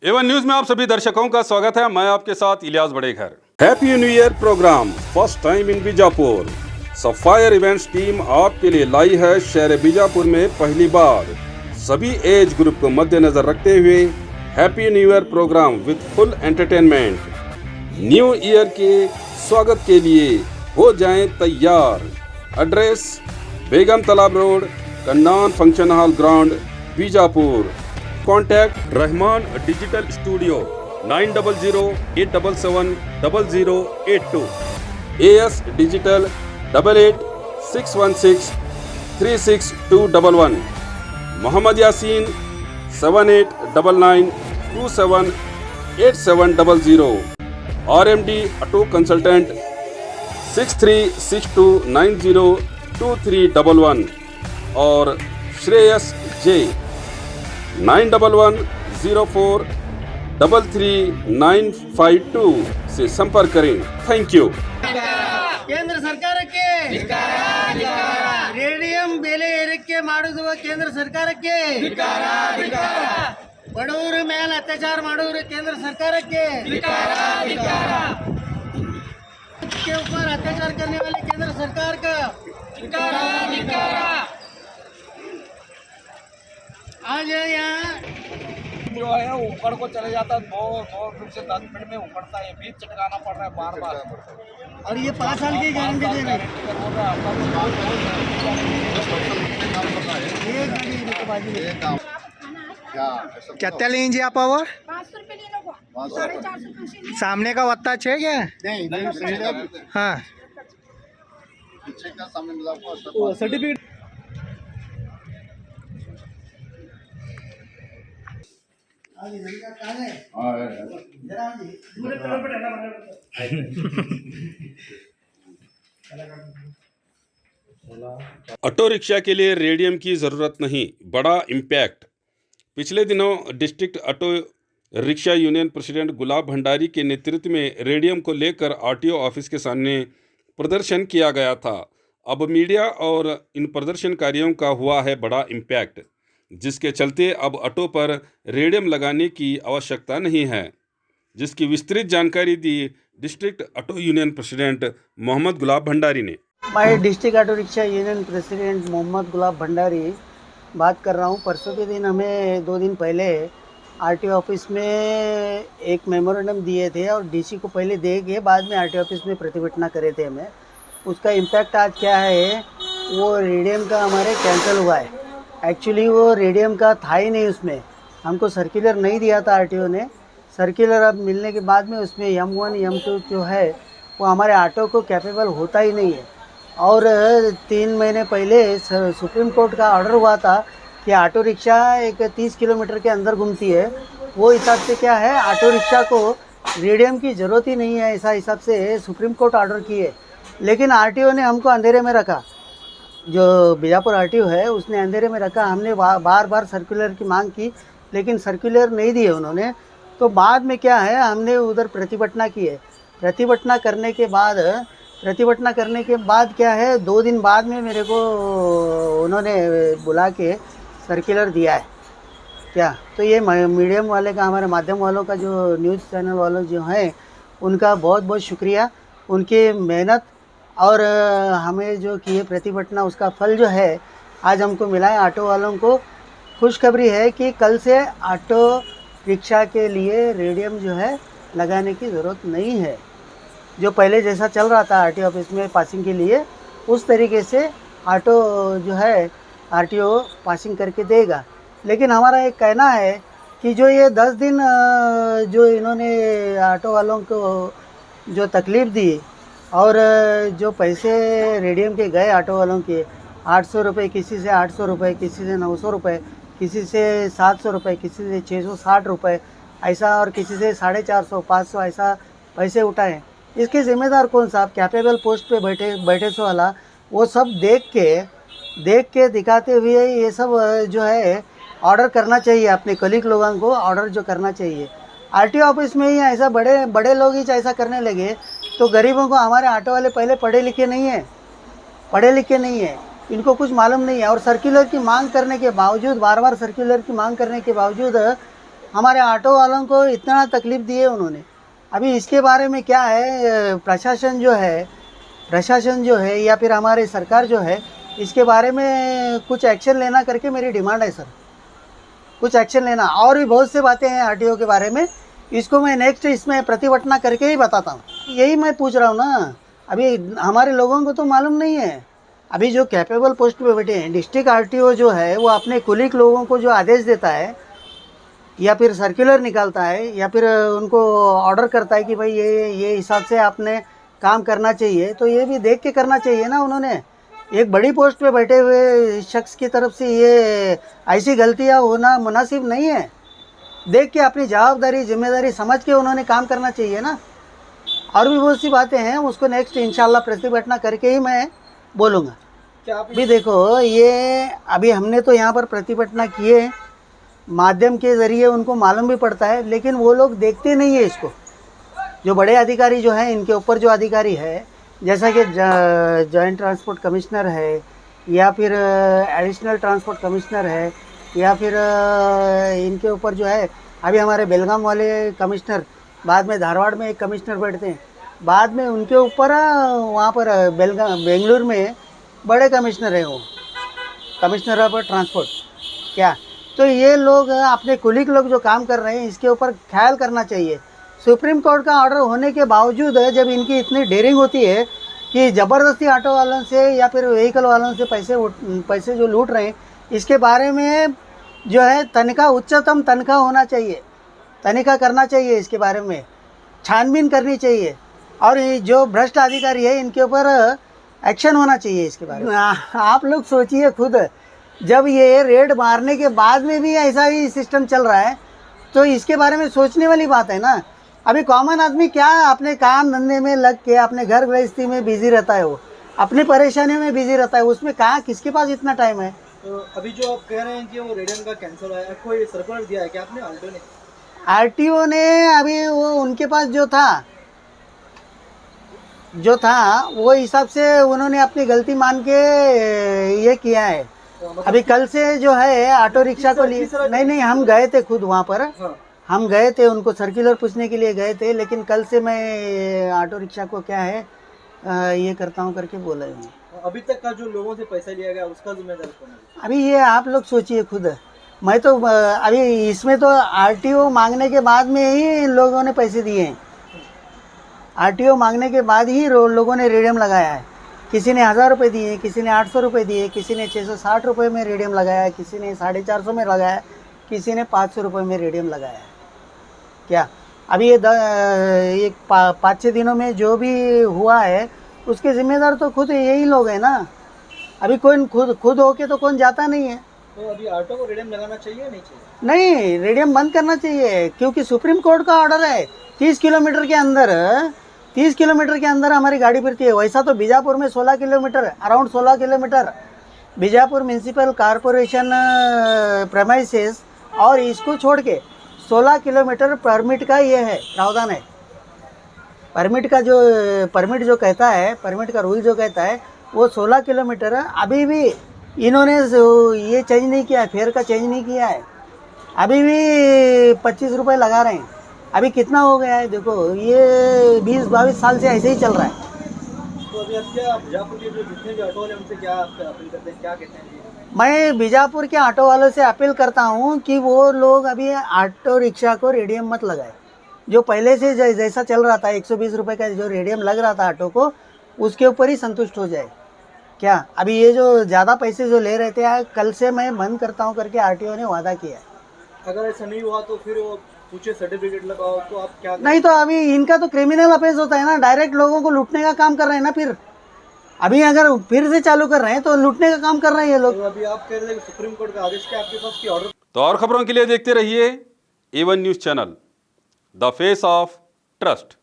Avon news में आप सभी दर्शकों का स्वागत है। मैं आपके साथ Ilyas Badeghar. Happy new year program first time in Bijapur. Sapphire events team आपके लिए लाई है शहर बीजापुर में पहली बार। सभी एज ग्रुप को मद्देनजर रखते हुए happy new year programme with full entertainment. New year के स्वागत के लिए हो जाएं तैयार। Address Begum Talab road, Kannan function hall ground, Bijapur. Contact Rahman digital studio 9008770082, AS digital 8861636211, Mohammed Yasin 7899278700, RMD auto consultant 6362902311 और श्रेयस जे 9110433952 से संपर्क करें। Thank you. ಕೇಂದ್ರ ಸರ್ಕಾರಕ್ಕೆ ರೇಡಿಯಂ ಬೆಲೆ ಏರಿಕೆ ಮಾಡುವ ಕೇಂದ್ರ ಸರ್ಕಾರಕ್ಕೆ ಬಡವರ ಮೇಲೆ ಅತ್ಯಾಚಾರ ಮಾಡುವ ಕೇಂದ್ರ ಸರ್ಕಾರಕ್ಕೆ के ऊपर अत्याचार करने वाले केंद्र सरकार का आज यहाँ जो है ऊपर को चले जाता है, 2 फीट से 10 फीट में उखड़ता है। बीच चटकाना पड़ रहा है बार बार। और ये 5 साल की गारंटी दे रहे हैं। कितना लेंगे आप और 500 रुपये ले लो 450 सामने का वत्ता छे क्या? हाँ सर्टिफिकेट ऑटो रिक्शा के लिए रेडियम की ज़रूरत नहीं, बड़ा इम्पैक्ट। पिछले दिनों district auto rickshaw union president Gulab Bhandari के नेतृत्व में रेडियम को लेकर आरटीओ ऑफिस के सामने प्रदर्शन किया गया था। अब मीडिया और इन प्रदर्शनकारियों का हुआ है बड़ा इम्पैक्ट, जिसके चलते अब ऑटो पर रेडियम लगाने की आवश्यकता नहीं है, जिसकी विस्तृत जानकारी दी district auto union president Mohammed Gulab Bhandari ने। मैं district auto rickshaw union president Mohammed Gulab Bhandari बात कर रहा हूँ। परसों के दिन हमें 2 दिन पहले आरटीओ ऑफिस में एक मेमोरेंडम दिए थे और डीसी को पहले दे के बाद में आरटीओ ऑफिस में प्रतिभटना करे थे हमें। उसका इम्पैक्ट आज क्या है, वो रेडियम का हमारे कैंसिल हुआ है। एक्चुअली वो रेडियम का था ही नहीं, उसमें हमको सर्कुलर नहीं दिया था आरटीओ ने। सर्कुलर अब मिलने के बाद में उसमें M1 M2 जो है वो हमारे ऑटो को कैपेबल होता ही नहीं है। और 3 महीने पहले सुप्रीम कोर्ट का ऑर्डर हुआ था कि ऑटो रिक्शा एक 30 किलोमीटर के अंदर घूमती है, वो हिसाब से क्या है ऑटो रिक्शा को रेडियम की ज़रूरत ही नहीं है, ऐसा हिसाब से सुप्रीम कोर्ट ऑर्डर किए। लेकिन आरटीओ ने हमको अंधेरे में रखा, जो बीजापुर आरटीओ है उसने अंधेरे में रखा। हमने बार बार सर्कुलर की मांग की लेकिन सर्कुलर नहीं दिए उन्होंने। तो बाद में क्या है, हमने उधर प्रतिभटना की है। प्रतिभटना करने के बाद क्या है, 2 दिन बाद में मेरे को उन्होंने बुला के सर्कुलर दिया है क्या। तो ये मीडियम वाले का, हमारे माध्यम वालों का, जो न्यूज़ चैनल वालों जो हैं, उनका बहुत बहुत शुक्रिया। उनकी मेहनत और हमें जो किए प्रतिभटना, उसका फल जो है आज हमको मिला है। ऑटो वालों को खुशखबरी है कि कल से ऑटो रिक्शा के लिए रेडियम जो है लगाने की ज़रूरत नहीं है। जो पहले जैसा चल रहा था आरटीओ ऑफिस में पासिंग के लिए, उस तरीके से ऑटो जो है आरटीओ पासिंग करके देगा। लेकिन हमारा एक कहना है कि जो ये 10 दिन जो इन्होंने ऑटो वालों को जो तकलीफ़ दी और जो पैसे रेडियम के गए ऑटो वालों के 800 रुपये, किसी से 800 रुपये, किसी से 900 रुपये, किसी से 700 रुपये, किसी से 660 रुपये ऐसा, और किसी से 450 500 ऐसा पैसे उठाए। इसके ज़िम्मेदार कौन सा? कैपेबल पोस्ट पे बैठे सो वाला, वो सब देख के दिखाते हुए ये सब जो है ऑर्डर करना चाहिए, अपने कलीग लोगों को ऑर्डर जो करना चाहिए। आरटीओ ऑफिस में ही ऐसा बड़े लोग ही ऐसा करने लगे तो गरीबों को, हमारे ऑटो वाले पहले पढ़े लिखे नहीं है, इनको कुछ मालूम नहीं है। और सर्कुलर की मांग करने के बावजूद, बार बार सर्कुलर की मांग करने के बावजूद हमारे ऑटो वालों को इतना तकलीफ़ दी है उन्होंने। अभी इसके बारे में क्या है, प्रशासन जो है या फिर हमारी सरकार जो है, इसके बारे में कुछ एक्शन लेना करके मेरी डिमांड है सर। कुछ एक्शन लेना। और भी बहुत से बातें हैं आरटीओ के बारे में, इसको मैं नेक्स्ट इसमें प्रतिभटना करके ही बताता हूँ। यही मैं पूछ रहा हूँ ना, अभी हमारे लोगों को तो मालूम नहीं है। अभी जो कैपेबल पोस्ट पे बैठे हैं, डिस्ट्रिक्ट आरटीओ जो है वो अपने कुलीग लोगों को जो आदेश देता है या फिर सर्कुलर निकालता है या फिर उनको ऑर्डर करता है कि भाई ये हिसाब से आपने काम करना चाहिए, तो ये भी देख के करना चाहिए ना। उन्होंने एक बड़ी पोस्ट पे बैठे हुए शख्स की तरफ से ये ऐसी गलतियां होना मुनासिब नहीं है। देख के अपनी जवाबदारी जिम्मेदारी समझ के उन्होंने काम करना चाहिए ना। और भी बहुत सी बातें हैं, उसको नेक्स्ट इंशाल्लाह प्रतिभटना करके ही मैं बोलूँगा। अभी देखो, ये अभी हमने तो यहाँ पर प्रतिभटना किए, माध्यम के ज़रिए उनको मालूम भी पड़ता है, लेकिन वो लोग देखते नहीं है इसको। जो बड़े अधिकारी जो हैं, इनके ऊपर जो अधिकारी है, जैसा कि जॉइंट ट्रांसपोर्ट कमिश्नर है या फिर एडिशनल ट्रांसपोर्ट कमिश्नर है या फिर इनके ऊपर जो है, अभी हमारे बेलगाम वाले कमिश्नर, बाद में धारवाड़ में एक कमिश्नर बैठते हैं, बाद में उनके ऊपर वहाँ पर बेंगलुरु में बड़े कमिश्नर हैं, वो कमिश्नर ऑफ ट्रांसपोर्ट क्या। तो ये लोग अपने कुलीग लोग जो काम कर रहे हैं, इसके ऊपर ख्याल करना चाहिए। सुप्रीम कोर्ट का ऑर्डर होने के बावजूद जब इनकी इतनी डेयरिंग होती है कि ज़बरदस्ती ऑटो वालों से या फिर व्हीकल वालों से पैसे जो लूट रहे हैं, इसके बारे में जो है तनख्वाह, उच्चतम तनख्वाह होना चाहिए, तनिखा करना चाहिए, इसके बारे में छानबीन करनी चाहिए और ये जो भ्रष्ट अधिकारी है इनके ऊपर एक्शन होना चाहिए इसके बारे में। आप लोग सोचिए खुद, जब ये रेड मारने के बाद में भी ऐसा ही सिस्टम चल रहा है, तो इसके बारे में सोचने वाली बात है ना। अभी कॉमन आदमी क्या अपने काम धंधे में लग के अपने घर गृहस्थी में बिजी रहता है, वो अपनी परेशानियों में बिजी रहता है, उसमें कहाँ किसके पास इतना टाइम है। तो अभी जो आप कह रहे हैं कि वो रेडियन का कैंसिल है, कोई सर्कुलर दिया है क्या आपने आरटीओ ने? आरटीओ ने अभी वो उनके पास जो था वो हिसाब से उन्होंने अपनी गलती मान के ये किया है। अभी कल से जो है ऑटो रिक्शा को लिए, नहीं हम गए थे खुद वहाँ पर। हाँ। हम गए थे, उनको सर्कुलर पूछने के लिए गए थे, लेकिन कल से मैं ऑटो रिक्शा को क्या है ये करता हूँ करके बोला है। अभी तक का जो लोगों से पैसा लिया गया उसका जिम्मेदार कौन है? अभी ये आप लोग सोचिए खुद। मैं तो अभी इसमें तो आरटीओ मांगने के बाद में ही लोगों ने पैसे दिए हैं। आरटीओ मांगने के बाद ही लोगों ने रेडियम लगाया है। किसी ने 1000 रुपये दिए, किसी ने 800 रुपये दिए, किसी ने 660 रुपये में रेडियम लगाया, किसी ने 450 में लगाया, किसी ने 500 रुपये में रेडियम लगाया है। क्या अभी ये 5-6 दिनों में जो भी हुआ है उसके जिम्मेदार तो खुद यही लोग हैं ना। अभी कोई खुद होके तो कौन जाता नहीं है। तो अभी ऑटो को रेडियम लगाना चाहिए नहीं चाहिए? नहीं, रेडियम बंद करना चाहिए, क्योंकि सुप्रीम कोर्ट का ऑर्डर है 30 किलोमीटर के अंदर हमारी गाड़ी फिरती है। वैसा तो बीजापुर में 16 kilometre, around 16 kilometre Bijapur municipal corporation premises, और इसको छोड़ के 16 किलोमीटर परमिट का ये है, प्रावधान है। परमिट जो कहता है, परमिट का रूल जो कहता है वो 16 किलोमीटर है। अभी भी इन्होंने ये चेंज नहीं किया है, फेयर का चेंज नहीं किया है। अभी भी 25 रुपये लगा रहे हैं। अभी कितना हो गया है देखो, ये 20-22 साल से ऐसे ही चल रहा है। तो अभी आप क्या बीजापुर के जो जितने भी ऑटो वाले उनसे क्या अपील करते हैं, क्या कहते हैं? मैं बीजापुर के ऑटो वालों से अपील करता हूँ कि वो लोग अभी ऑटो रिक्शा को रेडियम मत लगाए। जो पहले से जैसा चल रहा था 120 रुपये का जो रेडियम लग रहा था ऑटो को, उसके ऊपर ही संतुष्ट हो जाए। क्या अभी ये जो ज़्यादा पैसे जो ले रहे थे, कल से मैं बंद करता हूँ करके आरटीओ ने वादा किया है। अगर ऐसा नहीं हुआ तो फिर वो पूछे सर्टिफिकेट लगाओ, तो आप क्या नहीं तो अभी इनका तो क्रिमिनल अफेंस होता है ना, डायरेक्ट लोगों को लूटने का काम कर रहे हैं ना। फिर अभी अगर फिर से चालू कर रहे हैं तो लूटने का काम कर रहे हैं ये लोग। तो अभी आप कह रहे हैं सुप्रीम कोर्ट का आदेश क्या आपके पास की ऑर्डर? तो और खबरों के लिए देखते रहिए A1 news channel, the face of trust.